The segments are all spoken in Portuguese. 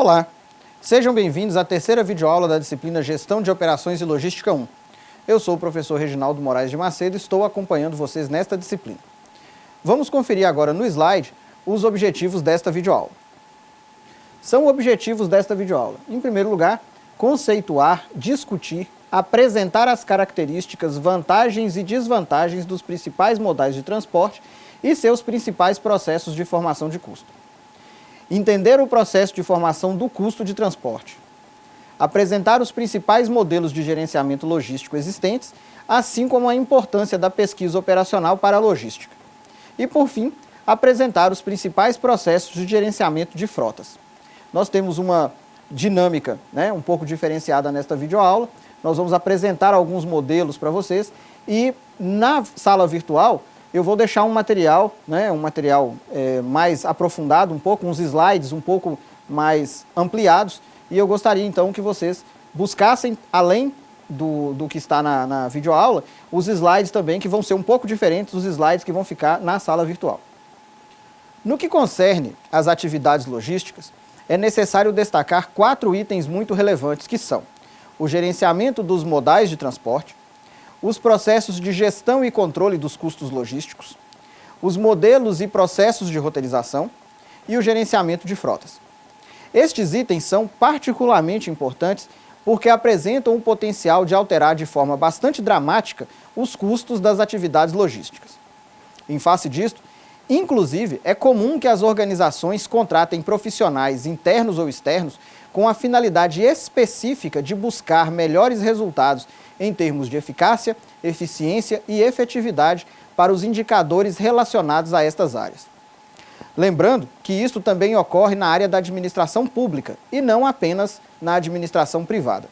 Olá, sejam bem-vindos à terceira videoaula da disciplina Gestão de Operações e Logística 1. Eu sou o professor Reginaldo Moraes de Macedo e estou acompanhando vocês nesta disciplina. Vamos conferir agora no slide os objetivos desta videoaula. São objetivos desta videoaula. Em primeiro lugar, conceituar, discutir, apresentar as características, vantagens e desvantagens dos principais modais de transporte e seus principais processos de formação de custo. Entender o processo de formação do custo de transporte. Apresentar os principais modelos de gerenciamento logístico existentes, assim como a importância da pesquisa operacional para a logística. E, por fim, apresentar os principais processos de gerenciamento de frotas. Nós temos uma dinâmica, um pouco diferenciada nesta videoaula. Nós vamos apresentar alguns modelos para vocês e na sala virtual eu vou deixar um material, mais aprofundado um pouco, uns slides um pouco mais ampliados, e eu gostaria então que vocês buscassem, além do que está na videoaula, os slides também, que vão ser um pouco diferentes dos slides que vão ficar na sala virtual. No que concerne às atividades logísticas, é necessário destacar 4 itens muito relevantes, que são o gerenciamento dos modais de transporte, os processos de gestão e controle dos custos logísticos, os modelos e processos de roteirização e o gerenciamento de frotas. Estes itens são particularmente importantes porque apresentam o potencial de alterar de forma bastante dramática os custos das atividades logísticas. Em face disto, inclusive, é comum que as organizações contratem profissionais internos ou externos com a finalidade específica de buscar melhores resultados em termos de eficácia, eficiência e efetividade para os indicadores relacionados a estas áreas. Lembrando que isto também ocorre na área da administração pública e não apenas na administração privada.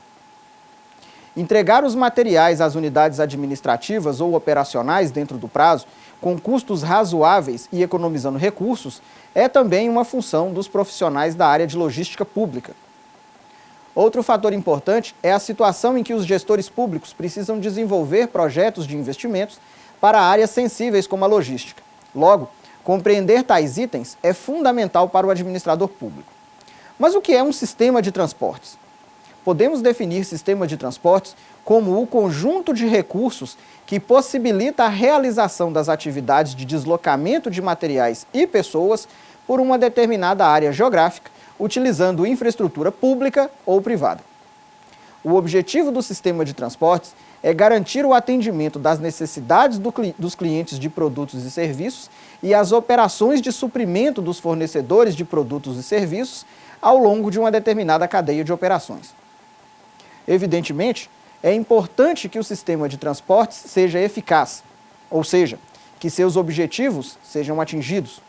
Entregar os materiais às unidades administrativas ou operacionais dentro do prazo, com custos razoáveis e economizando recursos, é também uma função dos profissionais da área de logística pública. Outro fator importante é a situação em que os gestores públicos precisam desenvolver projetos de investimentos para áreas sensíveis como a logística. Logo, compreender tais itens é fundamental para o administrador público. Mas o que é um sistema de transportes? Podemos definir sistema de transportes como o conjunto de recursos que possibilita a realização das atividades de deslocamento de materiais e pessoas por uma determinada área geográfica, utilizando infraestrutura pública ou privada. O objetivo do sistema de transportes é garantir o atendimento das necessidades dos clientes de produtos e serviços e as operações de suprimento dos fornecedores de produtos e serviços ao longo de uma determinada cadeia de operações. Evidentemente, é importante que o sistema de transportes seja eficaz, ou seja, que seus objetivos sejam atingidos.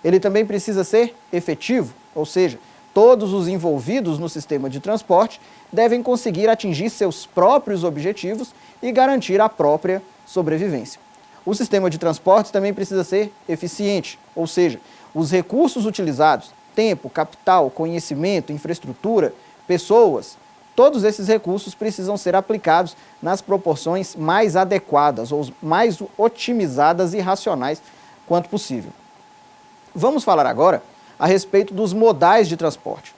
Ele também precisa ser efetivo, ou seja, todos os envolvidos no sistema de transporte devem conseguir atingir seus próprios objetivos e garantir a própria sobrevivência. O sistema de transportes também precisa ser eficiente, ou seja, os recursos utilizados, tempo, capital, conhecimento, infraestrutura, pessoas, todos esses recursos precisam ser aplicados nas proporções mais adequadas ou mais otimizadas e racionais quanto possível. Vamos falar agora a respeito dos modais de transporte.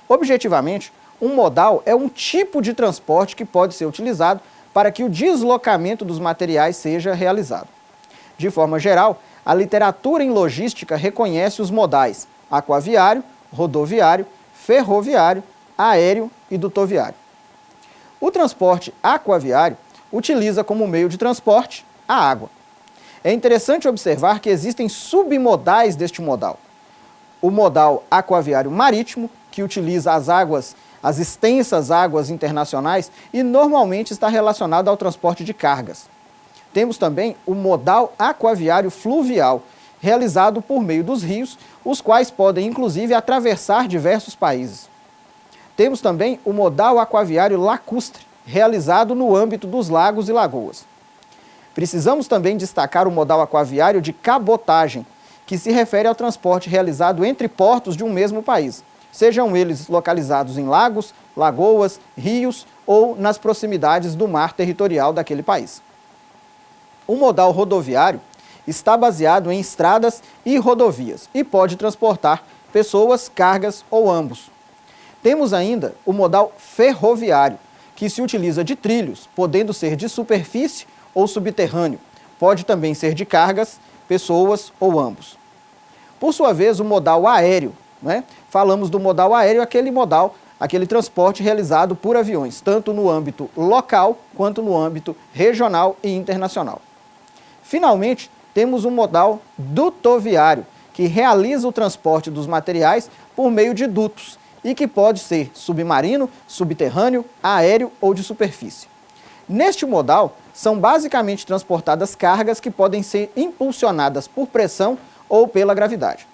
Objetivamente, um modal é um tipo de transporte que pode ser utilizado para que o deslocamento dos materiais seja realizado. De forma geral, a literatura em logística reconhece os modais aquaviário, rodoviário, ferroviário, aéreo e dutoviário. O transporte aquaviário utiliza como meio de transporte a água. É interessante observar que existem submodais deste modal. O modal aquaviário marítimo, que utiliza as extensas águas internacionais e normalmente está relacionado ao transporte de cargas. Temos também o modal aquaviário fluvial, realizado por meio dos rios, os quais podem inclusive atravessar diversos países. Temos também o modal aquaviário lacustre, realizado no âmbito dos lagos e lagoas. Precisamos também destacar o modal aquaviário de cabotagem, que se refere ao transporte realizado entre portos de um mesmo país, sejam eles localizados em lagos, lagoas, rios ou nas proximidades do mar territorial daquele país. O modal rodoviário está baseado em estradas e rodovias e pode transportar pessoas, cargas ou ambos. Temos ainda o modal ferroviário, que se utiliza de trilhos, podendo ser de superfície ou subterrâneo. Pode também ser de cargas, pessoas ou ambos. Por sua vez, o modal aéreo, né? Falamos do modal aéreo, aquele transporte realizado por aviões, tanto no âmbito local quanto no âmbito regional e internacional. Finalmente, temos o modal dutoviário, que realiza o transporte dos materiais por meio de dutos e que pode ser submarino, subterrâneo, aéreo ou de superfície. Neste modal, são basicamente transportadas cargas que podem ser impulsionadas por pressão ou pela gravidade.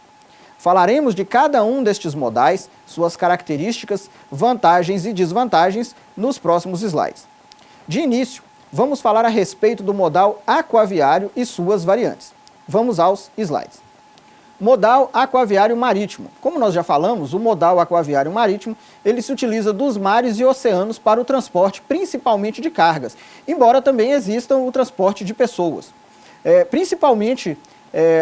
Falaremos de cada um destes modais, suas características, vantagens e desvantagens nos próximos slides. De início, vamos falar a respeito do modal aquaviário e suas variantes. Vamos aos slides. Modal aquaviário marítimo. Como nós já falamos, o modal aquaviário marítimo, ele se utiliza dos mares e oceanos para o transporte, principalmente de cargas, embora também existam o transporte de pessoas. Principalmente,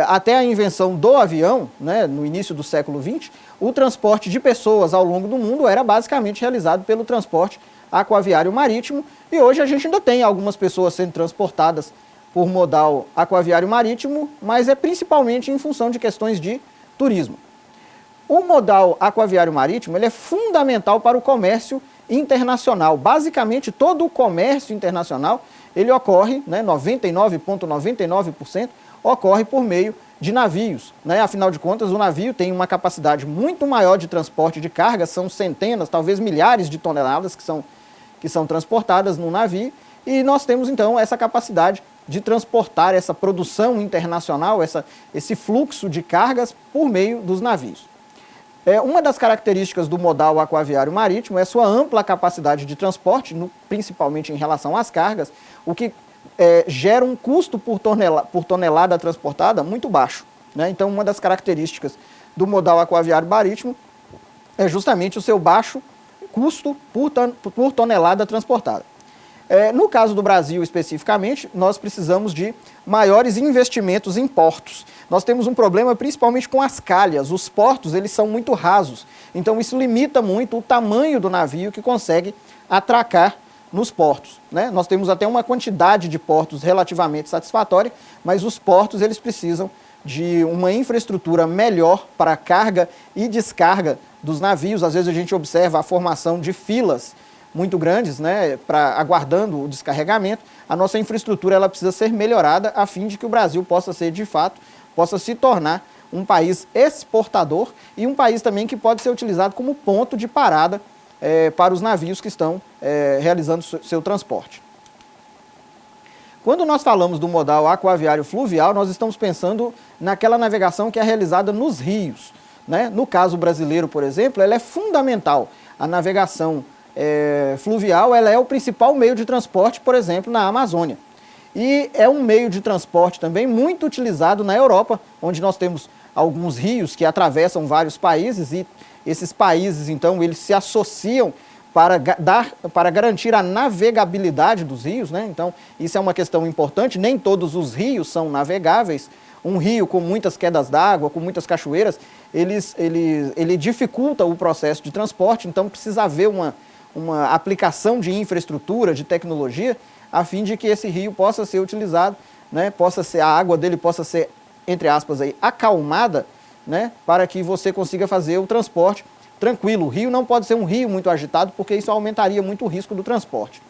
até a invenção do avião, né, no início do século XX, o transporte de pessoas ao longo do mundo era basicamente realizado pelo transporte aquaviário marítimo, e hoje a gente ainda tem algumas pessoas sendo transportadas por modal aquaviário marítimo, mas é principalmente em função de questões de turismo. O modal aquaviário marítimo ele é fundamental para o comércio internacional. Basicamente, todo o comércio internacional ele ocorre, 99,99% ocorre por meio de navios. Afinal de contas, o navio tem uma capacidade muito maior de transporte de carga, são centenas, talvez milhares de toneladas que são transportadas no navio, e nós temos então essa capacidade de transportar essa produção internacional, esse fluxo de cargas por meio dos navios. Uma das características do modal aquaviário marítimo é sua ampla capacidade de transporte, principalmente em relação às cargas, o que gera um custo por tonelada transportada muito baixo. Então, uma das características do modal aquaviário marítimo é justamente o seu baixo custo por tonelada transportada. No caso do Brasil, especificamente, nós precisamos de maiores investimentos em portos. Nós temos um problema principalmente com as calhas. Os portos eles são muito rasos, então isso limita muito o tamanho do navio que consegue atracar nos portos. Nós temos até uma quantidade de portos relativamente satisfatória, mas os portos eles precisam de uma infraestrutura melhor para carga e descarga dos navios. Às vezes a gente observa a formação de filas muito grandes, aguardando o descarregamento. A nossa infraestrutura ela precisa ser melhorada a fim de que o Brasil possa ser, de fato, possa se tornar um país exportador e um país também que pode ser utilizado como ponto de parada para os navios que estão realizando seu transporte. Quando nós falamos do modal aquaviário fluvial, nós estamos pensando naquela navegação que é realizada nos rios. No caso brasileiro, por exemplo, ela é fundamental. A navegação fluvial ela é o principal meio de transporte, por exemplo, na Amazônia. E é um meio de transporte também muito utilizado na Europa, onde nós temos alguns rios que atravessam vários países e esses países, então, eles se associam para garantir a navegabilidade dos rios. Então, isso é uma questão importante, nem todos os rios são navegáveis. Um rio com muitas quedas d'água, com muitas cachoeiras, ele dificulta o processo de transporte, então precisa haver uma aplicação de infraestrutura, de tecnologia, a fim de que esse rio possa ser utilizado, a água dele possa ser, entre aspas, acalmada, para que você consiga fazer o transporte tranquilo. O rio não pode ser um rio muito agitado, porque isso aumentaria muito o risco do transporte.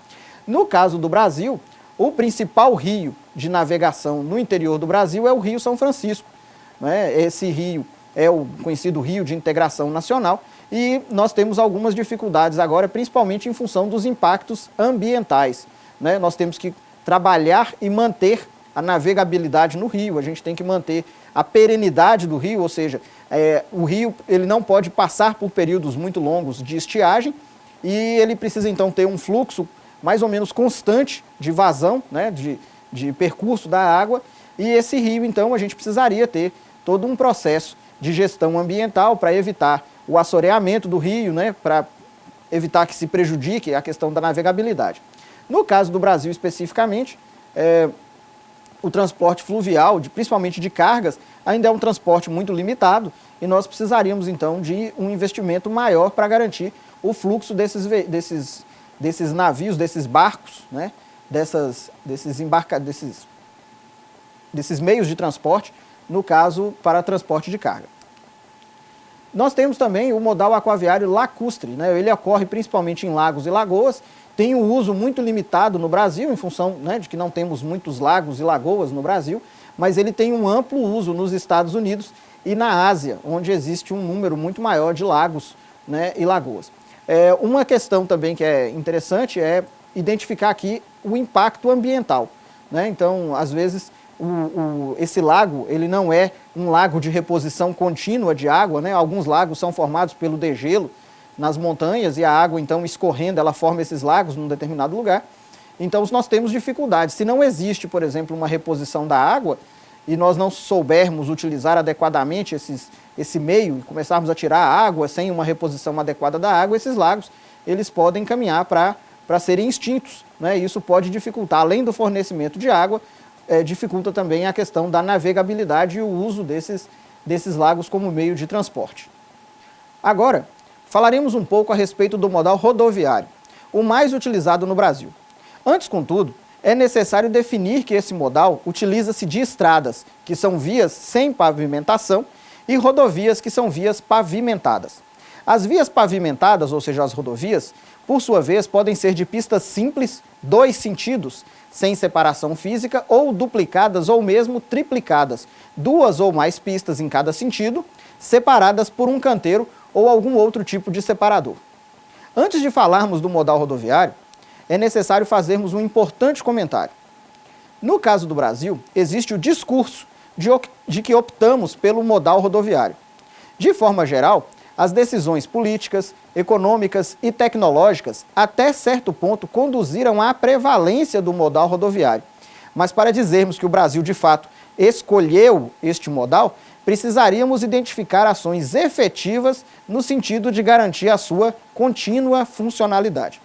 No caso do Brasil, o principal rio de navegação no interior do Brasil é o Rio São Francisco. Esse rio é o conhecido Rio de Integração Nacional e nós temos algumas dificuldades agora, principalmente em função dos impactos ambientais. Nós temos que trabalhar e manter a navegabilidade no rio, a gente tem que manter a perenidade do rio, ou seja, o rio ele não pode passar por períodos muito longos de estiagem e ele precisa então ter um fluxo mais ou menos constante de vazão, de percurso da água, e esse rio então a gente precisaria ter todo um processo de gestão ambiental para evitar o assoreamento do rio, para evitar que se prejudique a questão da navegabilidade. No caso do Brasil especificamente, o transporte fluvial, principalmente de cargas, ainda é um transporte muito limitado e nós precisaríamos, então, de um investimento maior para garantir o fluxo desses navios, desses barcos, né? desses meios de transporte, no caso, para transporte de carga. Nós temos também o modal aquaviário lacustre, né? Ele ocorre principalmente em lagos e lagoas, tem um uso muito limitado no Brasil, em função, né, de que não temos muitos lagos e lagoas no Brasil, mas ele tem um amplo uso nos Estados Unidos e na Ásia, onde existe um número muito maior de lagos, né, e lagoas. Uma questão também que é interessante é identificar aqui o impacto ambiental, né? Então, às vezes, esse lago ele não é um lago de reposição contínua de água, né? Alguns lagos são formados pelo degelo nas montanhas e a água, então, escorrendo, ela forma esses lagos num determinado lugar. Então, nós temos dificuldades. Se não existe, por exemplo, uma reposição da água e nós não soubermos utilizar adequadamente esse meio e começarmos a tirar a água sem uma reposição adequada da água, esses lagos eles podem caminhar para serem extintos, né? Isso pode dificultar, além do fornecimento de água, dificulta também a questão da navegabilidade e o uso desses lagos como meio de transporte. Agora, falaremos um pouco a respeito do modal rodoviário, o mais utilizado no Brasil. Antes, contudo, é necessário definir que esse modal utiliza-se de estradas, que são vias sem pavimentação, e rodovias, que são vias pavimentadas. As vias pavimentadas, ou seja, as rodovias, por sua vez, podem ser de pistas simples, 2 sentidos, sem separação física, ou duplicadas ou mesmo triplicadas, 2 ou mais pistas em cada sentido, separadas por um canteiro ou algum outro tipo de separador. Antes de falarmos do modal rodoviário, é necessário fazermos um importante comentário. No caso do Brasil, existe o discurso de que optamos pelo modal rodoviário. De forma geral, as decisões políticas, econômicas e tecnológicas, até certo ponto, conduziram à prevalência do modal rodoviário. Mas para dizermos que o Brasil, de fato, escolheu este modal, precisaríamos identificar ações efetivas no sentido de garantir a sua contínua funcionalidade.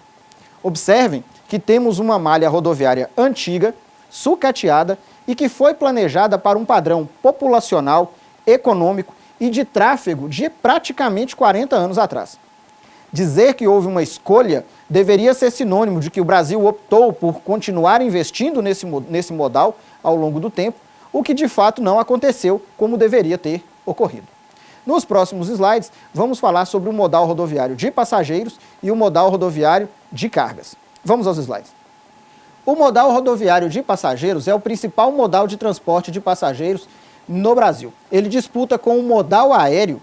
Observem que temos uma malha rodoviária antiga, sucateada e que foi planejada para um padrão populacional, econômico e de tráfego de praticamente 40 anos atrás. Dizer que houve uma escolha deveria ser sinônimo de que o Brasil optou por continuar investindo nesse modal ao longo do tempo, o que de fato não aconteceu como deveria ter ocorrido. Nos próximos slides, vamos falar sobre o modal rodoviário de passageiros e o modal rodoviário de cargas. Vamos aos slides. O modal rodoviário de passageiros é o principal modal de transporte de passageiros no Brasil. Ele disputa com o modal aéreo,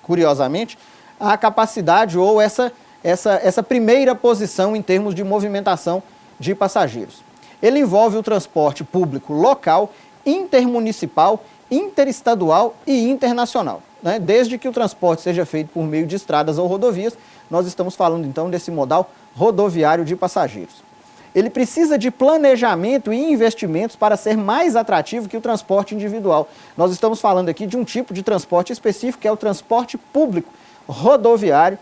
curiosamente, a capacidade ou essa primeira posição em termos de movimentação de passageiros. Ele envolve o transporte público local, intermunicipal, interestadual e internacional, né? Desde que o transporte seja feito por meio de estradas ou rodovias, nós estamos falando então desse modal rodoviário de passageiros. Ele precisa de planejamento e investimentos para ser mais atrativo que o transporte individual. Nós estamos falando aqui de um tipo de transporte específico, que é o transporte público rodoviário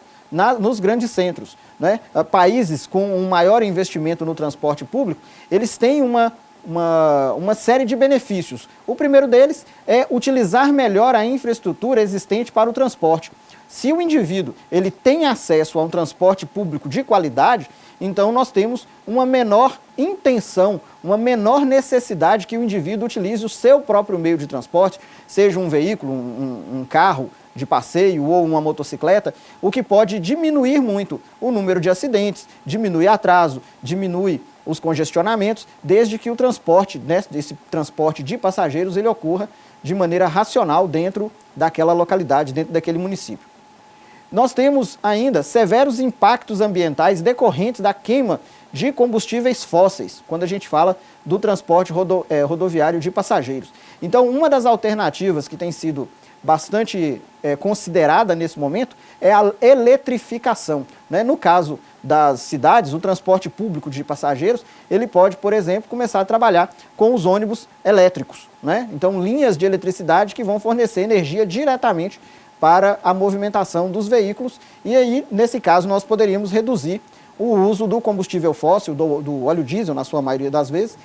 nos grandes centros, né? Países com um maior investimento no transporte público, eles têm uma série de benefícios. O primeiro deles é utilizar melhor a infraestrutura existente para o transporte. Se o indivíduo ele tem acesso a um transporte público de qualidade, então nós temos uma menor intenção, uma menor necessidade que o indivíduo utilize o seu próprio meio de transporte, seja um veículo, um carro de passeio ou uma motocicleta, o que pode diminuir muito o número de acidentes, diminui atraso, diminui os congestionamentos, desde que o transporte, né, esse transporte de passageiros, ele ocorra de maneira racional dentro daquela localidade, dentro daquele município. Nós temos ainda severos impactos ambientais decorrentes da queima de combustíveis fósseis, quando a gente fala do transporte rodoviário de passageiros. Então, uma das alternativas que tem sido bastante considerada nesse momento é a eletrificação, né? No caso das cidades, o transporte público de passageiros, ele pode, por exemplo, começar a trabalhar com os ônibus elétricos, né? Então, linhas de eletricidade que vão fornecer energia diretamente para a movimentação dos veículos, e aí, nesse caso, nós poderíamos reduzir o uso do combustível fóssil, do óleo diesel, na sua maioria das vezes,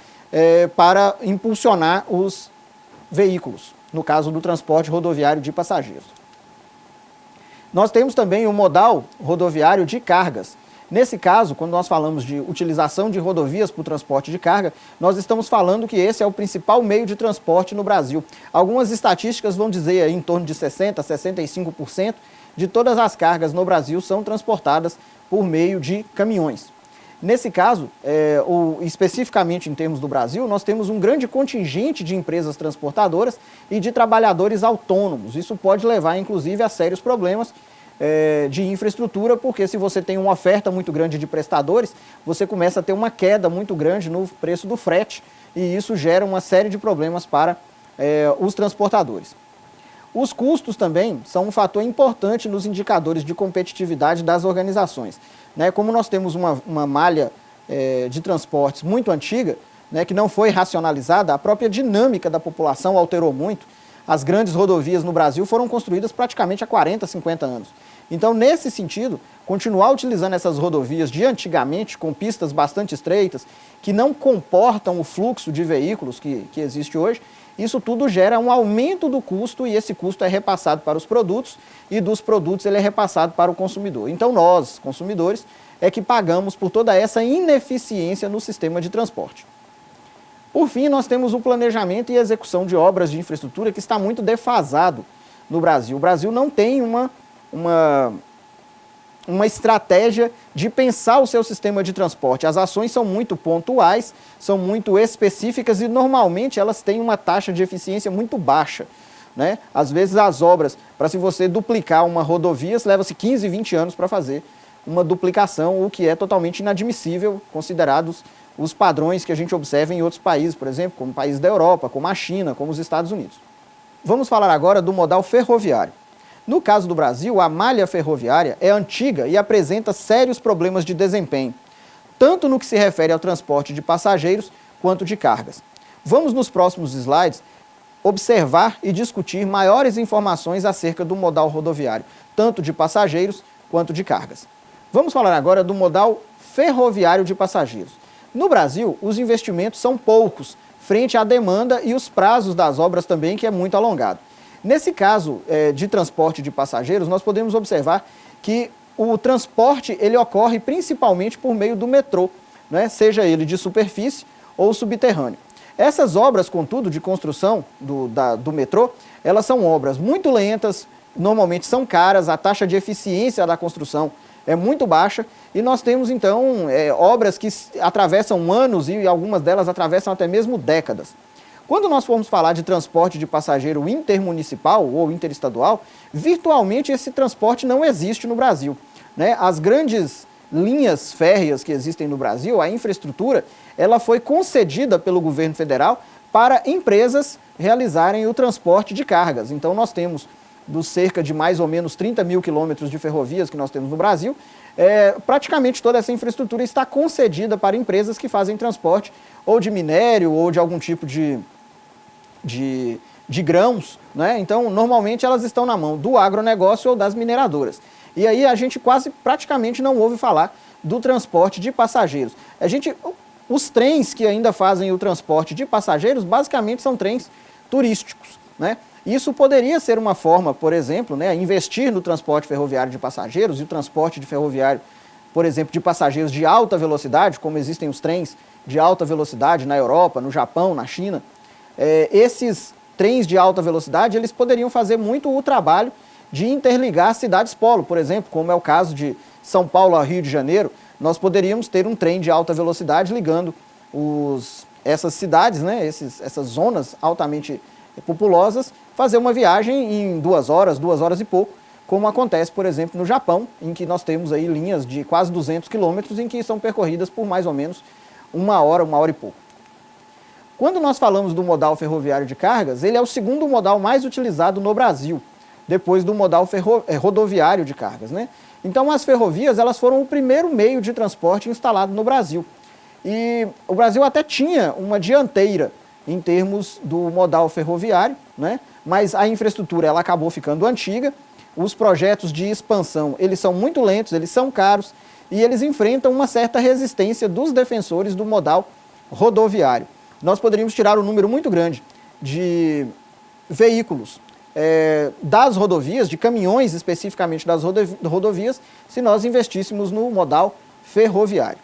para impulsionar os veículos, no caso do transporte rodoviário de passageiros. Nós temos também o modal rodoviário de cargas. Nesse caso, quando nós falamos de utilização de rodovias para o transporte de carga, nós estamos falando que esse é o principal meio de transporte no Brasil. Algumas estatísticas vão dizer aí em torno de 60% a 65% de todas as cargas no Brasil são transportadas por meio de caminhões. Nesse caso, especificamente em termos do Brasil, nós temos um grande contingente de empresas transportadoras e de trabalhadores autônomos. Isso pode levar, inclusive, a sérios problemas de infraestrutura, porque se você tem uma oferta muito grande de prestadores, você começa a ter uma queda muito grande no preço do frete e isso gera uma série de problemas para os transportadores. Os custos também são um fator importante nos indicadores de competitividade das organizações. Como nós temos uma malha de transportes muito antiga, que não foi racionalizada, a própria dinâmica da população alterou muito. As grandes rodovias no Brasil foram construídas praticamente há 40, 50 anos. Então, nesse sentido, continuar utilizando essas rodovias de antigamente, com pistas bastante estreitas, que não comportam o fluxo de veículos que existe hoje, isso tudo gera um aumento do custo e esse custo é repassado para os produtos e dos produtos ele é repassado para o consumidor. Então nós, consumidores, é que pagamos por toda essa ineficiência no sistema de transporte. Por fim, nós temos o planejamento e execução de obras de infraestrutura que está muito defasado no Brasil. O Brasil não tem uma estratégia de pensar o seu sistema de transporte. As ações são muito pontuais, são muito específicas e normalmente elas têm uma taxa de eficiência muito baixa. Às vezes as obras, para se você duplicar uma rodovia, leva-se 15, 20 anos para fazer uma duplicação, o que é totalmente inadmissível, considerados os padrões que a gente observa em outros países, por exemplo, como países da Europa, como a China, como os Estados Unidos. Vamos falar agora do modal ferroviário. No caso do Brasil, a malha ferroviária é antiga e apresenta sérios problemas de desempenho, tanto no que se refere ao transporte de passageiros quanto de cargas. Vamos nos próximos slides observar e discutir maiores informações acerca do modal rodoviário, tanto de passageiros quanto de cargas. Vamos falar agora do modal ferroviário de passageiros. No Brasil, os investimentos são poucos, frente à demanda e os prazos das obras também, que é muito alongado. Nesse caso de transporte de passageiros, nós podemos observar que o transporte ele ocorre principalmente por meio do metrô, seja ele de superfície ou subterrâneo. Essas obras, contudo, de construção do metrô, elas são obras muito lentas, normalmente são caras, a taxa de eficiência da construção é muito baixa e nós temos então obras que atravessam anos e algumas delas atravessam até mesmo décadas. Quando nós formos falar de transporte de passageiro intermunicipal ou interestadual, virtualmente esse transporte não existe no Brasil. As grandes linhas férreas que existem no Brasil, a infraestrutura, ela foi concedida pelo governo federal para empresas realizarem o transporte de cargas. Então nós temos dos cerca de mais ou menos 30 mil quilômetros de ferrovias que nós temos no Brasil, praticamente toda essa infraestrutura está concedida para empresas que fazem transporte ou de minério ou de algum tipo de grãos, Então, normalmente elas estão na mão do agronegócio ou das mineradoras. E aí a gente praticamente não ouve falar do transporte de passageiros. Os trens que ainda fazem o transporte de passageiros, basicamente são trens turísticos, Isso poderia ser uma forma, por exemplo, investir no transporte ferroviário de passageiros e o transporte de ferroviário, por exemplo, de passageiros de alta velocidade, como existem os trens de alta velocidade na Europa, no Japão, na China. Esses trens de alta velocidade, eles poderiam fazer muito o trabalho de interligar cidades-polo, por exemplo, como é o caso de São Paulo a Rio de Janeiro. Nós poderíamos ter um trem de alta velocidade ligando essas cidades, essas zonas altamente populosas, fazer uma viagem em 2 horas e pouco, como acontece, por exemplo, no Japão, em que nós temos aí linhas de quase 200 quilômetros em que são percorridas por mais ou menos 1 hora e pouco. Quando nós falamos do modal ferroviário de cargas, ele é o segundo modal mais utilizado no Brasil, depois do modal rodoviário de cargas, Então as ferrovias, elas foram o primeiro meio de transporte instalado no Brasil. E o Brasil até tinha uma dianteira em termos do modal ferroviário, mas a infraestrutura ela acabou ficando antiga, os projetos de expansão eles são muito lentos, eles são caros e eles enfrentam uma certa resistência dos defensores do modal rodoviário. nós poderíamos tirar um número muito grande de veículos das rodovias, de caminhões especificamente das rodovias, se nós investíssemos no modal ferroviário.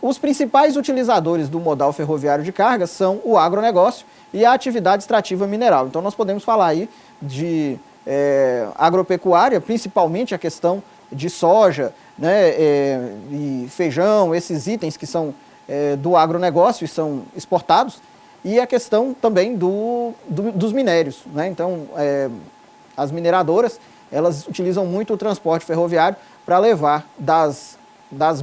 Os principais utilizadores do modal ferroviário de cargas são o agronegócio e a atividade extrativa mineral. Então nós podemos falar aí de agropecuária, principalmente a questão de soja, né, e feijão, esses itens que são do agronegócio e são exportados, e a questão também dos minérios, né? Então, as mineradoras, elas utilizam muito o transporte ferroviário para levar das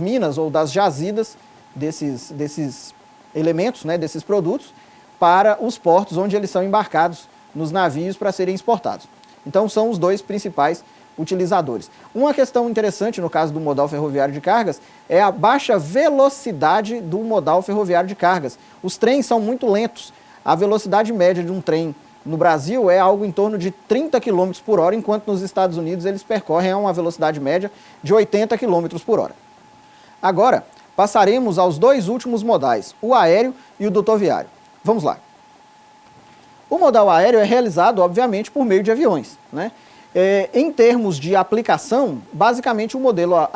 minas ou das jazidas desses elementos, né, desses produtos, para os portos onde eles são embarcados nos navios para serem exportados. Então, são os dois principais utilizadores. Uma questão interessante no caso do modal ferroviário de cargas é a baixa velocidade do modal ferroviário de cargas. Os trens são muito lentos. A velocidade média de um trem no Brasil é algo em torno de 30 km por hora, enquanto nos Estados Unidos eles percorrem a uma velocidade média de 80 km por hora. Agora, passaremos aos dois últimos modais, o aéreo e o dutoviário. Vamos lá. O modal aéreo é realizado, obviamente, por meio de aviões, né? Em termos de aplicação, basicamente o modal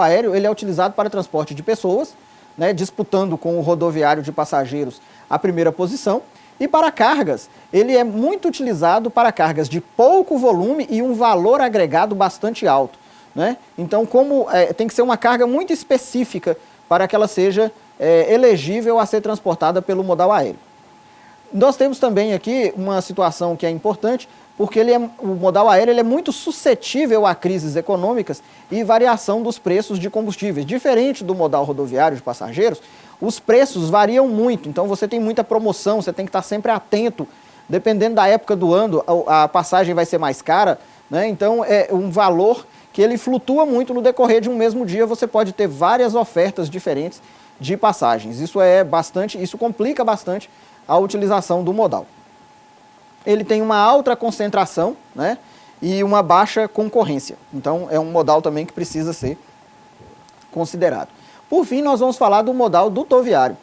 aéreo ele é utilizado para transporte de pessoas, né, disputando com o rodoviário de passageiros a primeira posição, e para cargas, ele é muito utilizado para cargas de pouco volume e um valor agregado bastante alto, né? Então, tem que ser uma carga muito específica para que ela seja elegível a ser transportada pelo modal aéreo. Nós temos também aqui uma situação que é importante, porque o modal aéreo ele é muito suscetível a crises econômicas e variação dos preços de combustíveis. Diferente do modal rodoviário de passageiros, os preços variam muito, então você tem muita promoção, você tem que estar sempre atento, dependendo da época do ano, a passagem vai ser mais cara, né? Então é um valor que ele flutua muito no decorrer de um mesmo dia, você pode ter várias ofertas diferentes de passagens. Isso complica bastante a utilização do modal. Ele tem uma alta concentração, né, e uma baixa concorrência. Então, é um modal também que precisa ser considerado. Por fim, nós vamos falar do modal dutoviário.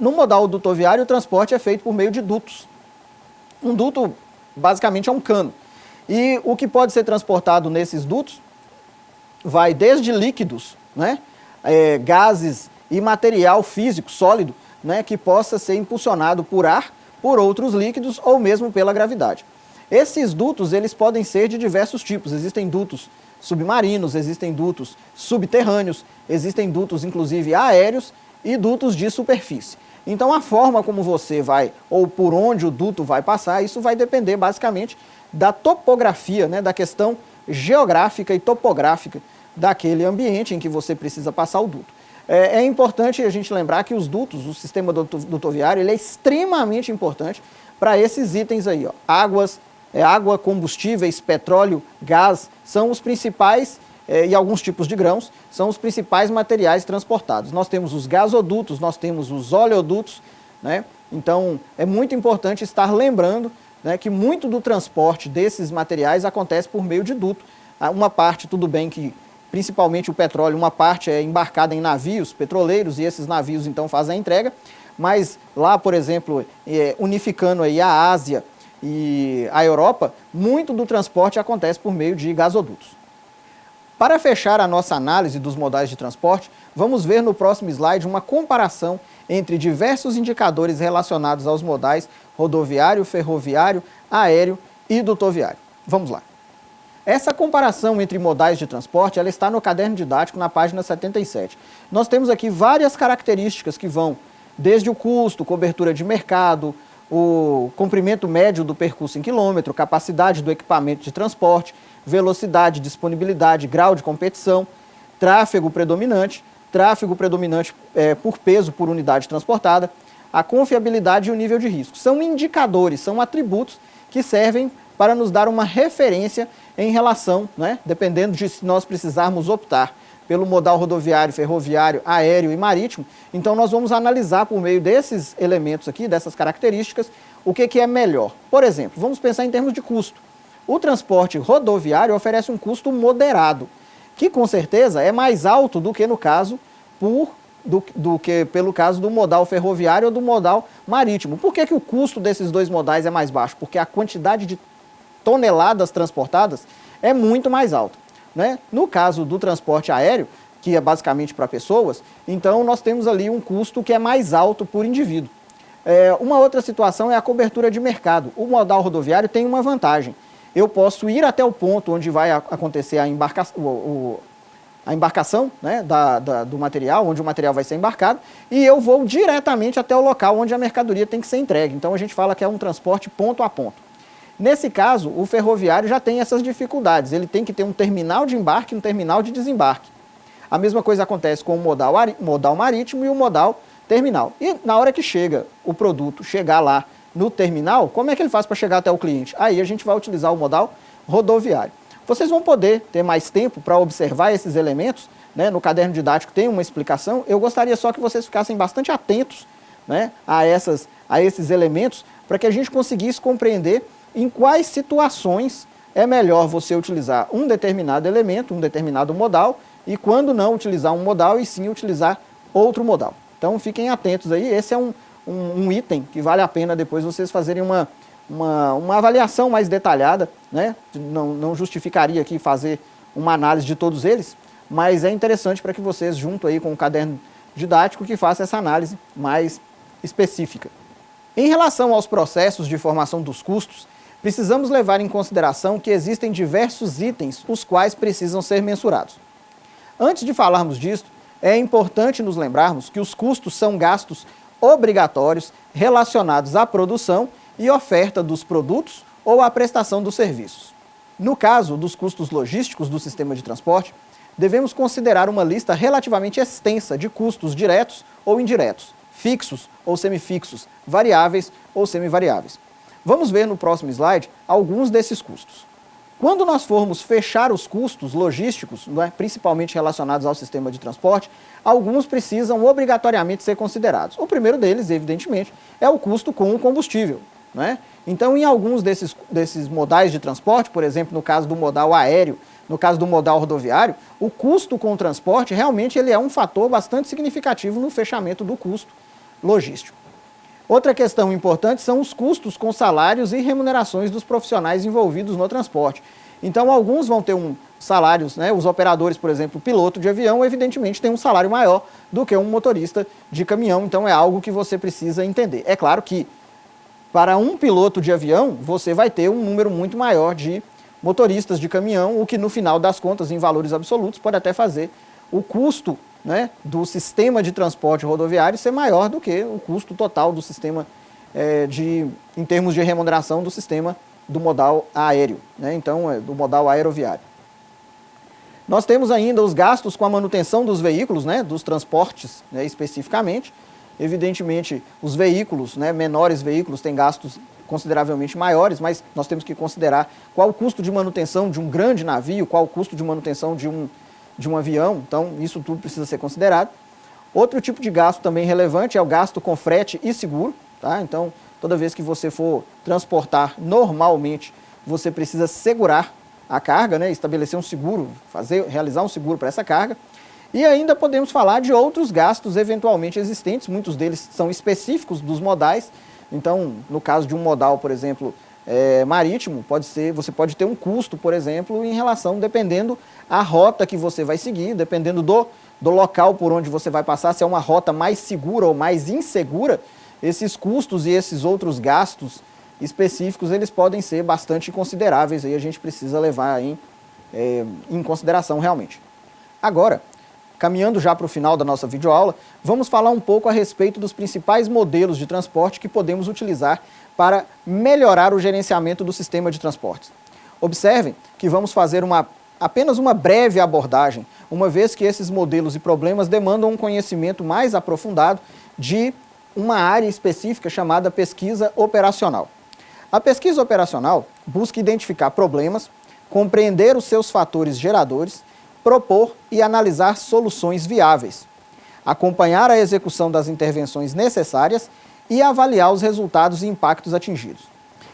No modal dutoviário, o transporte é feito por meio de dutos. Um duto, basicamente, é um cano. E o que pode ser transportado nesses dutos vai desde líquidos, né, gases e material físico sólido, né, que possa ser impulsionado por ar, por outros líquidos ou mesmo pela gravidade. Esses dutos eles podem ser de diversos tipos. Existem dutos submarinos, existem dutos subterrâneos, existem dutos inclusive aéreos e dutos de superfície. Então a forma como você vai ou por onde o duto vai passar, isso vai depender basicamente da topografia, né, da questão geográfica e topográfica daquele ambiente em que você precisa passar o duto. É importante a gente lembrar que os dutos, o sistema dutoviário, ele é extremamente importante para esses itens aí, ó. Água, combustíveis, petróleo, gás, são os principais, e alguns tipos de grãos, são os principais materiais transportados. Nós temos os gasodutos, nós temos os oleodutos, né? Então é muito importante estar lembrando, né, que muito do transporte desses materiais acontece por meio de duto. Uma parte, tudo bem que principalmente o petróleo, uma parte é embarcada em navios petroleiros e esses navios então fazem a entrega, mas lá, por exemplo, unificando aí a Ásia e a Europa, muito do transporte acontece por meio de gasodutos. Para fechar a nossa análise dos modais de transporte, vamos ver no próximo slide uma comparação entre diversos indicadores relacionados aos modais rodoviário, ferroviário, aéreo e dutoviário. Vamos lá. Essa comparação entre modais de transporte, ela está no caderno didático na página 77. Nós temos aqui várias características que vão desde o custo, cobertura de mercado, o comprimento médio do percurso em quilômetro, capacidade do equipamento de transporte, velocidade, disponibilidade, grau de competição, tráfego predominante por peso por unidade transportada, a confiabilidade e o nível de risco. São indicadores, são atributos que servem para nos dar uma referência em relação, né, dependendo de se nós precisarmos optar pelo modal rodoviário, ferroviário, aéreo e marítimo, então nós vamos analisar por meio desses elementos aqui, dessas características, o que é melhor. Por exemplo, vamos pensar em termos de custo. O transporte rodoviário oferece um custo moderado, que com certeza é mais alto do que no caso por do que pelo caso do modal ferroviário ou do modal marítimo. Por que o custo desses dois modais é mais baixo? Porque a quantidade de toneladas transportadas é muito mais alta, né? No caso do transporte aéreo, que é basicamente para pessoas, então nós temos ali um custo que é mais alto por indivíduo. Uma outra situação é a cobertura de mercado. O modal rodoviário tem uma vantagem. Eu posso ir até o ponto onde vai acontecer a embarcação, né, do material, onde o material vai ser embarcado, e eu vou diretamente até o local onde a mercadoria tem que ser entregue. Então a gente fala que é um transporte ponto a ponto. Nesse caso, o ferroviário já tem essas dificuldades. Ele tem que ter um terminal de embarque e um terminal de desembarque. A mesma coisa acontece com o modal marítimo e o modal terminal. E na hora que chega o produto, chegar lá no terminal, como é que ele faz para chegar até o cliente? Aí a gente vai utilizar o modal rodoviário. Vocês vão poder ter mais tempo para observar esses elementos, né? No caderno didático tem uma explicação. Eu gostaria só que vocês ficassem bastante atentos, né, a esses elementos, para que a gente conseguisse compreender em quais situações é melhor você utilizar um determinado elemento, um determinado modal, e quando não utilizar um modal e sim utilizar outro modal. Então fiquem atentos aí, esse é um item que vale a pena depois vocês fazerem uma avaliação mais detalhada, né? Não justificaria aqui fazer uma análise de todos eles, mas é interessante para que vocês, junto aí com o caderno didático, que façam essa análise mais específica. Em relação aos processos de formação dos custos, precisamos levar em consideração que existem diversos itens os quais precisam ser mensurados. Antes de falarmos disso, é importante nos lembrarmos que os custos são gastos obrigatórios relacionados à produção e oferta dos produtos ou à prestação dos serviços. No caso dos custos logísticos do sistema de transporte, devemos considerar uma lista relativamente extensa de custos diretos ou indiretos, fixos ou semifixos, variáveis ou semivariáveis. Vamos ver no próximo slide alguns desses custos. Quando nós formos fechar os custos logísticos, né, principalmente relacionados ao sistema de transporte, alguns precisam obrigatoriamente ser considerados. O primeiro deles, evidentemente, é o custo com o combustível, né? Então, em alguns desses modais de transporte, por exemplo, no caso do modal aéreo, no caso do modal rodoviário, o custo com o transporte realmente ele é um fator bastante significativo no fechamento do custo logístico. Outra questão importante são os custos com salários e remunerações dos profissionais envolvidos no transporte. Então, alguns vão ter salários, né, os operadores, por exemplo, o piloto de avião, evidentemente tem um salário maior do que um motorista de caminhão, então é algo que você precisa entender. É claro que, para um piloto de avião, você vai ter um número muito maior de motoristas de caminhão, o que no final das contas, em valores absolutos, pode até fazer o custo, né, do sistema de transporte rodoviário ser maior do que o custo total do sistema, em termos de remuneração do sistema do modal aéreo, né, então do modal aeroviário. Nós temos ainda os gastos com a manutenção dos veículos, né, dos transportes, né, especificamente. Evidentemente, os veículos, né, menores veículos têm gastos consideravelmente maiores, mas nós temos que considerar qual o custo de manutenção de um grande navio, qual o custo de manutenção de um avião, então isso tudo precisa ser considerado. Outro tipo de gasto também relevante é o gasto com frete e seguro, tá? Então, toda vez que você for transportar normalmente, você precisa segurar a carga, né? Estabelecer um seguro, realizar um seguro para essa carga. E ainda podemos falar de outros gastos eventualmente existentes, muitos deles são específicos dos modais. Então, no caso de um modal, por exemplo, marítimo, você pode ter um custo, por exemplo, em relação, dependendo a rota que você vai seguir, dependendo do local por onde você vai passar, se é uma rota mais segura ou mais insegura, esses custos e esses outros gastos específicos, eles podem ser bastante consideráveis, aí a gente precisa levar em consideração realmente. Agora, caminhando já para o final da nossa videoaula, vamos falar um pouco a respeito dos principais modelos de transporte que podemos utilizar para melhorar o gerenciamento do sistema de transportes. Observem que vamos fazer apenas uma breve abordagem, uma vez que esses modelos e problemas demandam um conhecimento mais aprofundado de uma área específica chamada pesquisa operacional. A pesquisa operacional busca identificar problemas, compreender os seus fatores geradores, propor e analisar soluções viáveis, acompanhar a execução das intervenções necessárias e avaliar os resultados e impactos atingidos.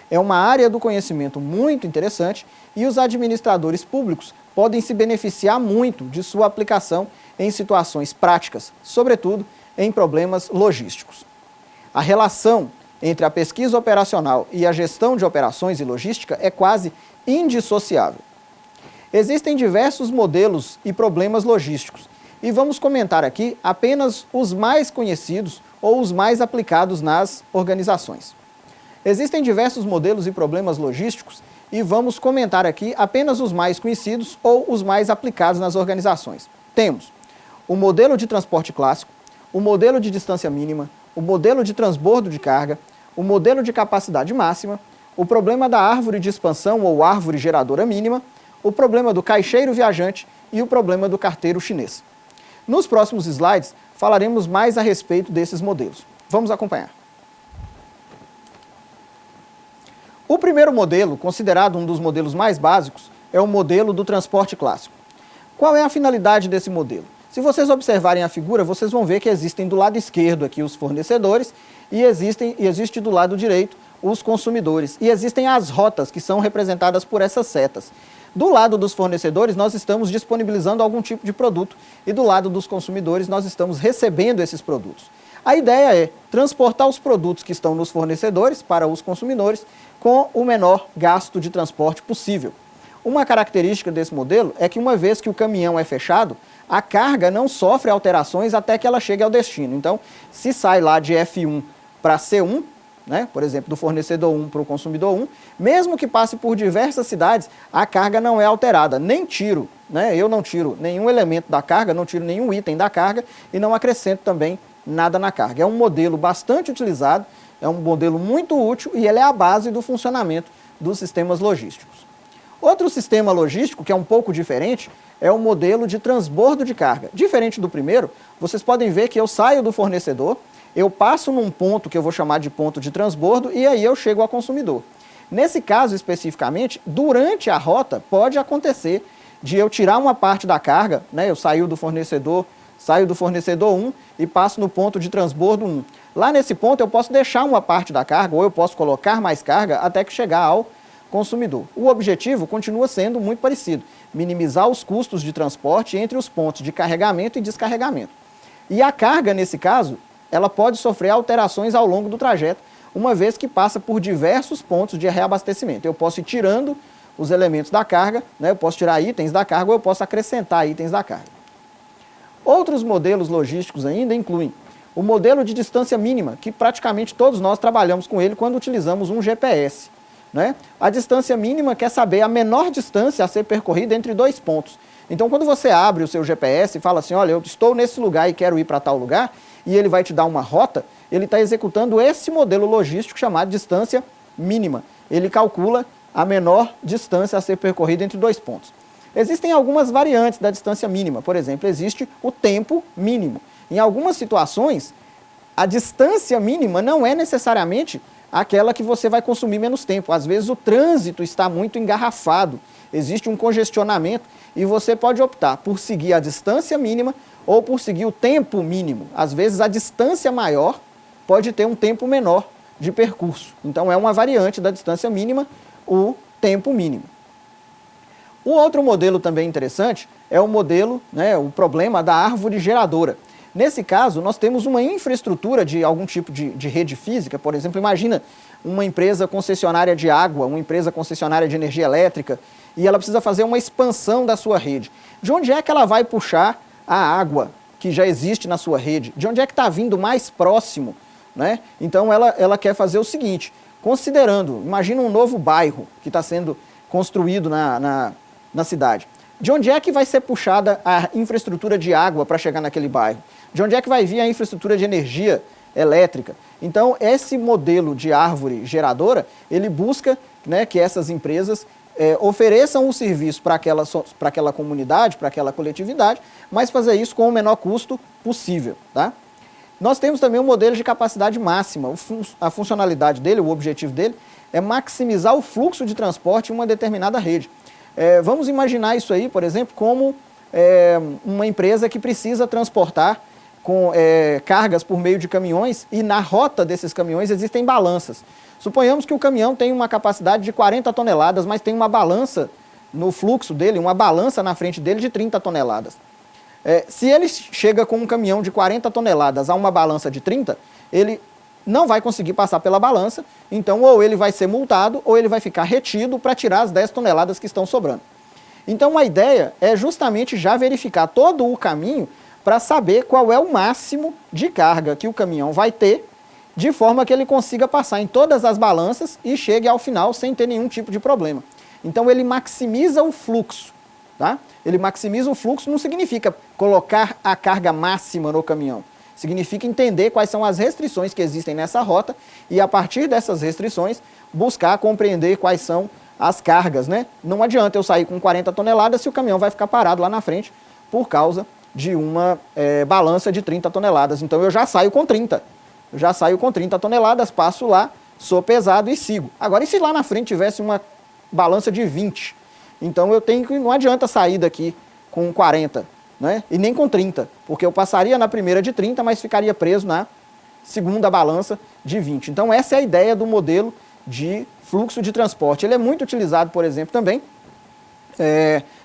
É uma área do conhecimento muito interessante e os administradores públicos podem se beneficiar muito de sua aplicação em situações práticas, sobretudo em problemas logísticos. A relação entre a pesquisa operacional e a gestão de operações e logística é quase indissociável. Existem diversos modelos e problemas logísticos, e vamos comentar aqui apenas os mais conhecidos ou os mais aplicados nas organizações. Existem diversos modelos e problemas logísticos e vamos comentar aqui apenas os mais conhecidos ou os mais aplicados nas organizações. Temos o modelo de transporte clássico, o modelo de distância mínima, o modelo de transbordo de carga, o modelo de capacidade máxima, o problema da árvore de expansão ou árvore geradora mínima, o problema do caixeiro viajante e o problema do carteiro chinês. Nos próximos slides falaremos mais a respeito desses modelos. Vamos acompanhar. O primeiro modelo, considerado um dos modelos mais básicos, é o modelo do transporte clássico. Qual é a finalidade desse modelo? Se vocês observarem a figura, vocês vão ver que existem do lado esquerdo aqui os fornecedores e existe do lado direito os consumidores. E existem as rotas que são representadas por essas setas. Do lado dos fornecedores, nós estamos disponibilizando algum tipo de produto e do lado dos consumidores, nós estamos recebendo esses produtos. A ideia é transportar os produtos que estão nos fornecedores para os consumidores com o menor gasto de transporte possível. Uma característica desse modelo é que uma vez que o caminhão é fechado, a carga não sofre alterações até que ela chegue ao destino. Então, se sai lá de F1 para C1, né, por exemplo, do fornecedor 1 para o consumidor 1, mesmo que passe por diversas cidades, a carga não é alterada, nem tiro, né, eu não tiro nenhum elemento da carga, não tiro nenhum item da carga e não acrescento também nada na carga. É um modelo bastante utilizado, é um modelo muito útil e ele é a base do funcionamento dos sistemas logísticos. Outro sistema logístico, que é um pouco diferente, é o modelo de transbordo de carga. Diferente do primeiro, vocês podem ver que eu saio do fornecedor, eu passo num ponto que eu vou chamar de ponto de transbordo e aí eu chego ao consumidor. Nesse caso especificamente, durante a rota pode acontecer de eu tirar uma parte da carga, né, eu saio do fornecedor 1 e passo no ponto de transbordo 1. Lá nesse ponto eu posso deixar uma parte da carga ou eu posso colocar mais carga até que chegar ao consumidor. O objetivo continua sendo muito parecido, minimizar os custos de transporte entre os pontos de carregamento e descarregamento. E a carga, nesse caso, ela pode sofrer alterações ao longo do trajeto, uma vez que passa por diversos pontos de reabastecimento. Eu posso ir tirando os elementos da carga, né, eu posso tirar itens da carga ou eu posso acrescentar itens da carga. Outros modelos logísticos ainda incluem o modelo de distância mínima, que praticamente todos nós trabalhamos com ele quando utilizamos um GPS. Né? A distância mínima quer saber a menor distância a ser percorrida entre dois pontos. Então, quando você abre o seu GPS e fala assim, olha, eu estou nesse lugar e quero ir para tal lugar, e ele vai te dar uma rota, ele está executando esse modelo logístico chamado distância mínima. Ele calcula a menor distância a ser percorrida entre dois pontos. Existem algumas variantes da distância mínima. Por exemplo, existe o tempo mínimo. Em algumas situações, a distância mínima não é necessariamente aquela que você vai consumir menos tempo. Às vezes o trânsito está muito engarrafado, existe um congestionamento e você pode optar por seguir a distância mínima ou por seguir o tempo mínimo. Às vezes a distância maior pode ter um tempo menor de percurso. Então é uma variante da distância mínima, o tempo mínimo. O outro modelo também interessante é o modelo, né, o problema da árvore geradora. Nesse caso, nós temos uma infraestrutura de algum tipo de rede física, por exemplo, imagina uma empresa concessionária de água, uma empresa concessionária de energia elétrica, e ela precisa fazer uma expansão da sua rede. De onde é que ela vai puxar a água que já existe na sua rede? De onde é que está vindo mais próximo? Né? Então ela quer fazer o seguinte, considerando, imagina um novo bairro que está sendo construído na cidade. De onde é que vai ser puxada a infraestrutura de água para chegar naquele bairro? De onde é que vai vir a infraestrutura de energia elétrica? Então, esse modelo de árvore geradora, ele busca, né, que essas empresas ofereçam o serviço para aquela comunidade, para aquela coletividade, mas fazer isso com o menor custo possível. Tá? Nós temos também um modelo de capacidade máxima. A funcionalidade dele, o objetivo dele, é maximizar o fluxo de transporte em uma determinada rede. Vamos imaginar isso aí, por exemplo, como uma empresa que precisa transportar cargas por meio de caminhões e na rota desses caminhões existem balanças. Suponhamos que o caminhão tem uma capacidade de 40 toneladas, mas tem uma balança no fluxo dele, uma balança na frente dele de 30 toneladas. Se ele chega com um caminhão de 40 toneladas a uma balança de 30, ele não vai conseguir passar pela balança, então ou ele vai ser multado ou ele vai ficar retido para tirar as 10 toneladas que estão sobrando. Então a ideia é justamente já verificar todo o caminho para saber qual é o máximo de carga que o caminhão vai ter, de forma que ele consiga passar em todas as balanças e chegue ao final sem ter nenhum tipo de problema. Então ele maximiza o fluxo. Tá? Ele maximiza o fluxo não significa colocar a carga máxima no caminhão. Significa entender quais são as restrições que existem nessa rota e, a partir dessas restrições, buscar compreender quais são as cargas. Né? Não adianta eu sair com 40 toneladas se o caminhão vai ficar parado lá na frente por causa de uma balança de 30 toneladas. Então eu já saio com 30. Eu já saio com 30 toneladas, passo lá, sou pesado e sigo. Agora, e se lá na frente tivesse uma balança de 20? Então eu tenho que, não adianta sair daqui com 40, né? E nem com 30, porque eu passaria na primeira de 30, mas ficaria preso na segunda balança de 20. Então essa é a ideia do modelo de fluxo de transporte. Ele é muito utilizado, por exemplo, também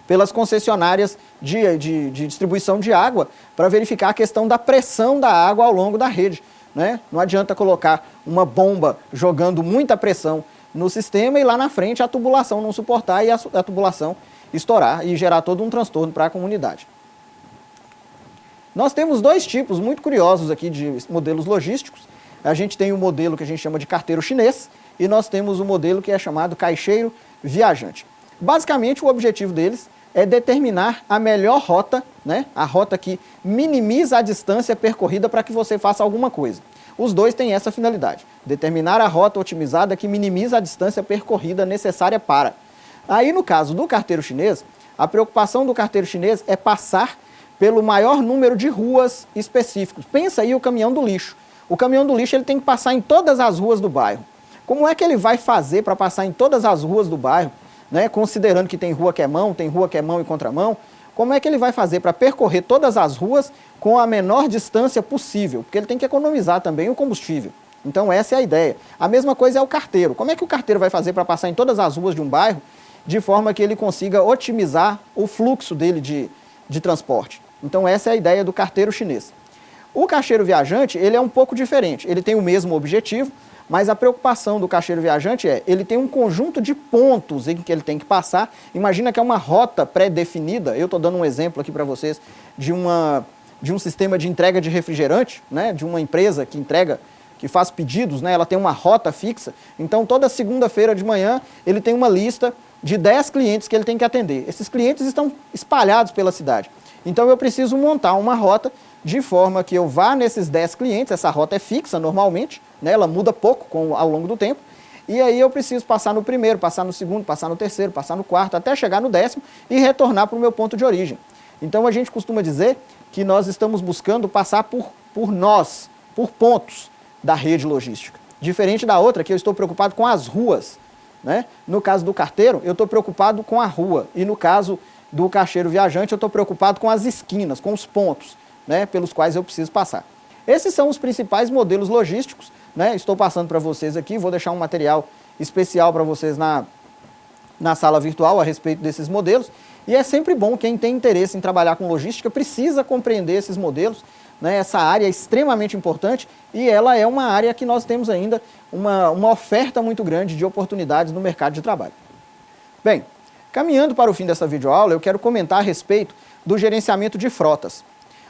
pelas concessionárias de distribuição de água para verificar a questão da pressão da água ao longo da rede. Né? Não adianta colocar uma bomba jogando muita pressão no sistema e lá na frente a tubulação não suportar e a tubulação estourar e gerar todo um transtorno para a comunidade. Nós temos dois tipos muito curiosos aqui de modelos logísticos. A gente tem o modelo que a gente chama de carteiro chinês e nós temos o modelo que é chamado caixeiro viajante. Basicamente o objetivo deles é determinar a melhor rota, né? A rota que minimiza a distância percorrida para que você faça alguma coisa. Os dois têm essa finalidade, determinar a rota otimizada que minimiza a distância percorrida necessária para. Aí, no caso do carteiro chinês, a preocupação do carteiro chinês é passar pelo maior número de ruas específicos. Pensa aí o caminhão do lixo. O caminhão do lixo ele tem que passar em todas as ruas do bairro. Como é que ele vai fazer para passar em todas as ruas do bairro, né? Considerando que tem rua que é mão e contramão? Como é que ele vai fazer para percorrer todas as ruas com a menor distância possível? Porque ele tem que economizar também o combustível. Então essa é a ideia. A mesma coisa é o carteiro. Como é que o carteiro vai fazer para passar em todas as ruas de um bairro de forma que ele consiga otimizar o fluxo dele de transporte? Então essa é a ideia do carteiro chinês. O caixeiro viajante, ele é um pouco diferente. Ele tem o mesmo objetivo, mas a preocupação do caixeiro viajante ele tem um conjunto de pontos em que ele tem que passar. Imagina que é uma rota pré-definida. Eu estou dando um exemplo aqui para vocês de um sistema de entrega de refrigerante, né, de uma empresa que entrega, que faz pedidos, né, ela tem uma rota fixa. Então toda segunda-feira de manhã ele tem uma lista de 10 clientes que ele tem que atender. Esses clientes estão espalhados pela cidade. Então eu preciso montar uma rota de forma que eu vá nesses 10 clientes, essa rota é fixa normalmente, né, ela muda pouco ao longo do tempo, e aí eu preciso passar no primeiro, passar no segundo, passar no terceiro, passar no quarto, até chegar no 10º e retornar para o meu ponto de origem. Então a gente costuma dizer que nós estamos buscando passar por nós, por pontos da rede logística. Diferente da outra, que eu estou preocupado com as ruas. Né? No caso do carteiro, eu estou preocupado com a rua, e no caso do caixeiro viajante, eu estou preocupado com as esquinas, com os pontos, né, pelos quais eu preciso passar. Esses são os principais modelos logísticos, né? Estou passando para vocês aqui, vou deixar um material especial para vocês na sala virtual a respeito desses modelos, e é sempre bom, quem tem interesse em trabalhar com logística precisa compreender esses modelos, né? Essa área é extremamente importante e ela é uma área que nós temos ainda uma oferta muito grande de oportunidades no mercado de trabalho. Bem, caminhando para o fim dessa videoaula, eu quero comentar a respeito do gerenciamento de frotas.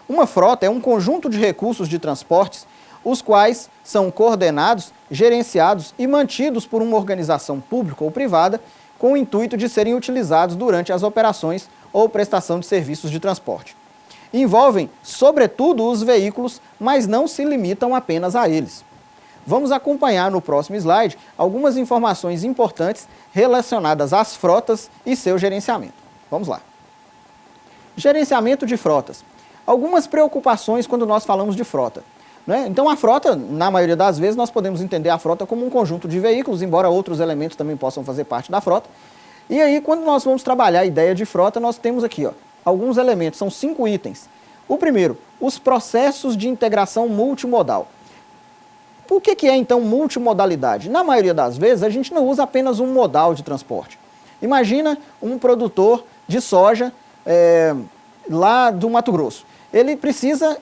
Uma frota é um conjunto de recursos de transportes, os quais são coordenados, gerenciados e mantidos por uma organização pública ou privada, com o intuito de serem utilizados durante as operações ou prestação de serviços de transporte. Envolvem, sobretudo, os veículos, mas não se limitam apenas a eles. Vamos acompanhar no próximo slide algumas informações importantes relacionadas às frotas e seu gerenciamento. Vamos lá. Gerenciamento de frotas. Algumas preocupações quando nós falamos de frota. Né? Então a frota, na maioria das vezes, nós podemos entender a frota como um conjunto de veículos, embora outros elementos também possam fazer parte da frota. E aí, quando nós vamos trabalhar a ideia de frota, nós temos aqui alguns elementos, são 5 itens. O primeiro, os processos de integração multimodal. O que é então multimodalidade? Na maioria das vezes, a gente não usa apenas um modal de transporte. Imagina um produtor de soja lá do Mato Grosso. Ele precisa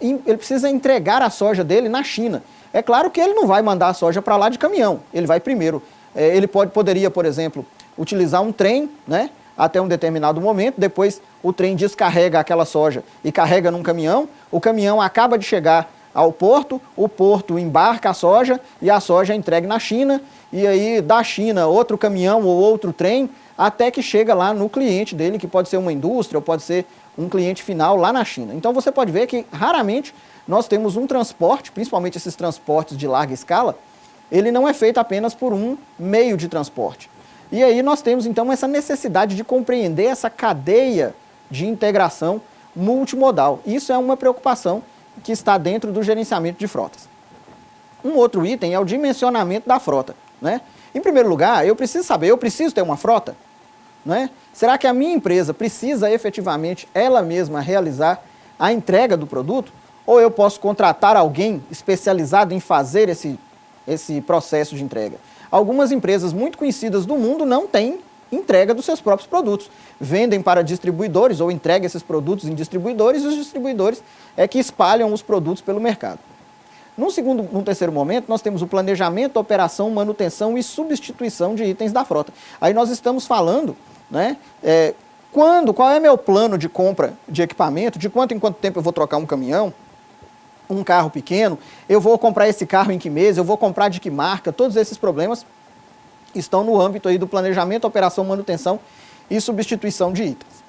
entregar a soja dele na China. É claro que ele não vai mandar a soja para lá de caminhão. Ele vai primeiro, ele poderia, por exemplo, utilizar um trem, né, até um determinado momento, depois o trem descarrega aquela soja e carrega num caminhão, o caminhão acaba de chegar ao porto, o porto embarca a soja e a soja é entregue na China, e aí da China outro caminhão ou outro trem, até que chega lá no cliente dele, que pode ser uma indústria ou pode ser um cliente final lá na China. Então você pode ver que raramente nós temos um transporte, principalmente esses transportes de larga escala, ele não é feito apenas por um meio de transporte. E aí nós temos então essa necessidade de compreender essa cadeia de integração multimodal. Isso é uma preocupação que está dentro do gerenciamento de frotas. Um outro item é o dimensionamento da frota, né? Em primeiro lugar, eu preciso saber, eu preciso ter uma frota? Né? Será que a minha empresa precisa efetivamente ela mesma realizar a entrega do produto? Ou eu posso contratar alguém especializado em fazer esse processo de entrega? Algumas empresas muito conhecidas do mundo não têm entrega dos seus próprios produtos. Vendem para distribuidores ou entregam esses produtos em distribuidores e os distribuidores é que espalham os produtos pelo mercado. Num terceiro momento, nós temos o planejamento, operação, manutenção e substituição de itens da frota. Aí nós estamos falando, né, qual é meu plano de compra de equipamento, de quanto em quanto tempo eu vou trocar um caminhão, um carro pequeno, eu vou comprar esse carro em que mês, eu vou comprar de que marca, todos esses problemas estão no âmbito aí do planejamento, operação, manutenção e substituição de itens.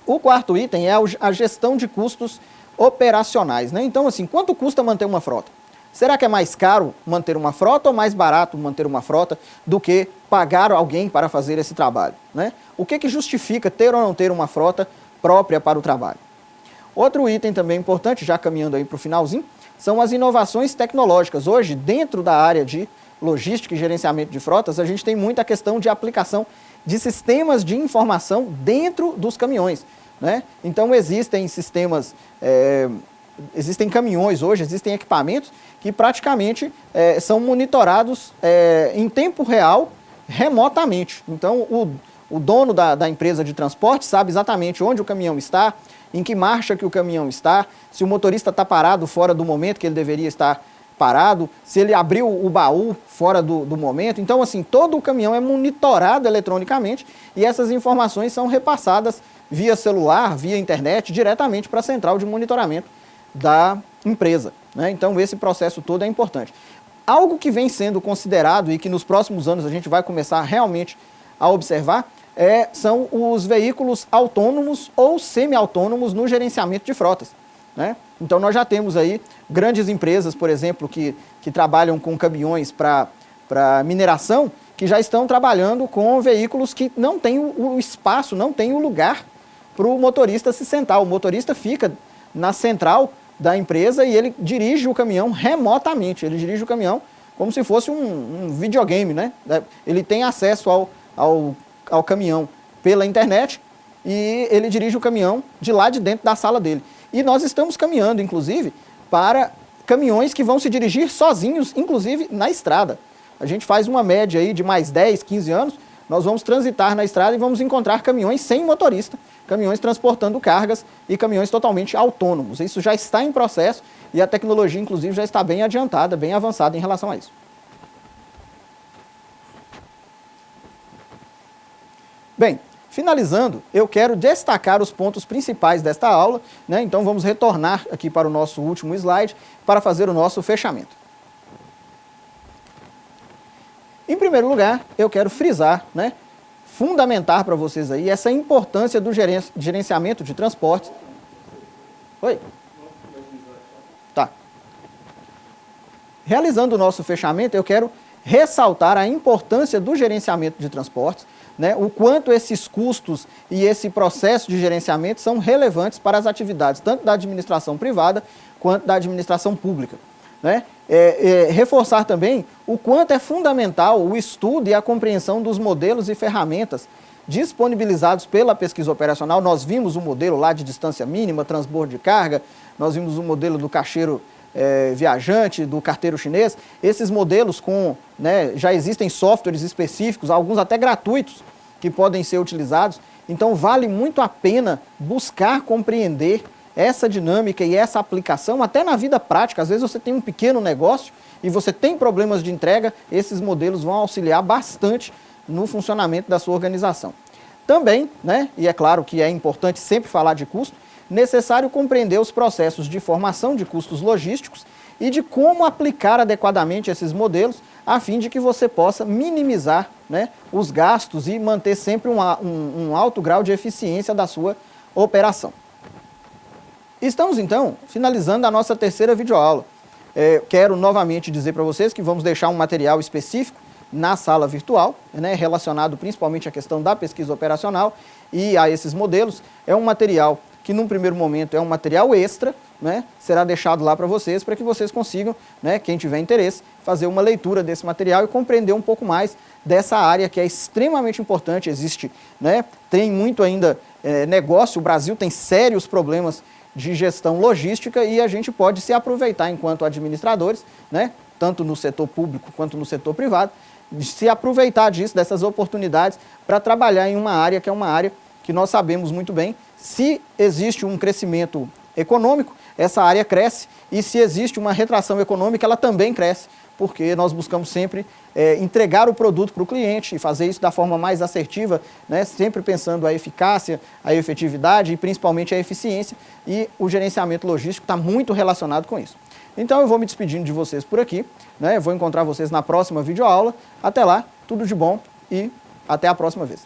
O quarto item é a gestão de custos operacionais, né? Então, assim, quanto custa manter uma frota? Será que é mais caro manter uma frota ou mais barato manter uma frota do que pagar alguém para fazer esse trabalho, né? O que justifica ter ou não ter uma frota própria para o trabalho? Outro item também importante, já caminhando aí para o finalzinho, são as inovações tecnológicas. Hoje, dentro da área de logística e gerenciamento de frotas, a gente tem muita questão de aplicação de sistemas de informação dentro dos caminhões, né? Então existem sistemas, existem caminhões hoje, existem equipamentos que praticamente são monitorados em tempo real, remotamente. Então o dono da empresa de transporte sabe exatamente onde o caminhão está, em que marcha que o caminhão está, se o motorista está parado fora do momento que ele deveria estar parado, se ele abriu o baú fora do momento. Então, assim, todo o caminhão é monitorado eletronicamente e essas informações são repassadas via celular, via internet, diretamente para a central de monitoramento da empresa, né? Então, esse processo todo é importante. Algo que vem sendo considerado e que nos próximos anos a gente vai começar realmente a observar são os veículos autônomos ou semi-autônomos no gerenciamento de frotas, né? Então nós já temos aí grandes empresas, por exemplo, que trabalham com caminhões para mineração, que já estão trabalhando com veículos que não têm o espaço, não têm o lugar para o motorista se sentar. O motorista fica na central da empresa e ele dirige o caminhão remotamente, ele dirige o caminhão como se fosse um videogame, né? Ele tem acesso ao caminhão pela internet e ele dirige o caminhão de lá de dentro da sala dele. E nós estamos caminhando, inclusive, para caminhões que vão se dirigir sozinhos, inclusive na estrada. A gente faz uma média aí de mais 10, 15 anos, nós vamos transitar na estrada e vamos encontrar caminhões sem motorista, caminhões transportando cargas e caminhões totalmente autônomos. Isso já está em processo e a tecnologia, inclusive, já está bem adiantada, bem avançada em relação a isso. Bem, finalizando, eu quero destacar os pontos principais desta aula, né? Então vamos retornar aqui para o nosso último slide para fazer o nosso fechamento. Em primeiro lugar, eu quero frisar, né, fundamentar para vocês aí essa importância do gerenciamento de transportes. Oi? Tá. Realizando o nosso fechamento, eu quero ressaltar a importância do gerenciamento de transportes, né, o quanto esses custos e esse processo de gerenciamento são relevantes para as atividades tanto da administração privada quanto da administração pública, né? Reforçar também o quanto é fundamental o estudo e a compreensão dos modelos e ferramentas disponibilizados pela pesquisa operacional. Nós vimos o modelo lá de distância mínima, transbordo de carga, nós vimos o modelo do caixeiro viajante, do carteiro chinês. Esses modelos já existem softwares específicos, alguns até gratuitos, que podem ser utilizados Então vale muito a pena buscar compreender essa dinâmica e essa aplicação até na vida prática. Às vezes você tem um pequeno negócio e você tem problemas de entrega, esses modelos vão auxiliar bastante no funcionamento da sua organização. Também, né, e é claro que é importante sempre falar de custo, necessário compreender os processos de formação de custos logísticos e de como aplicar adequadamente esses modelos a fim de que você possa minimizar, né, os gastos e manter sempre um alto grau de eficiência da sua operação. Estamos então finalizando a nossa terceira videoaula. Quero novamente dizer para vocês que vamos deixar um material específico na sala virtual, né, relacionado principalmente à questão da pesquisa operacional e a esses modelos. É um material que num primeiro momento é um material extra, né, será deixado lá para que vocês consigam, né, quem tiver interesse, fazer uma leitura desse material e compreender um pouco mais dessa área que é extremamente importante. Existe, né, tem muito ainda negócio, o Brasil tem sérios problemas de gestão logística e a gente pode se aproveitar enquanto administradores, né, tanto no setor público quanto no setor privado, se aproveitar disso, dessas oportunidades para trabalhar em uma área que é uma área que nós sabemos muito bem. Se existe um crescimento econômico, essa área cresce, e se existe uma retração econômica, ela também cresce, porque nós buscamos sempre entregar o produto para o cliente e fazer isso da forma mais assertiva, né, sempre pensando a eficácia, a efetividade e principalmente a eficiência, e o gerenciamento logístico está muito relacionado com isso. Então eu vou me despedindo de vocês por aqui, né, vou encontrar vocês na próxima videoaula. Até lá, tudo de bom e até a próxima vez.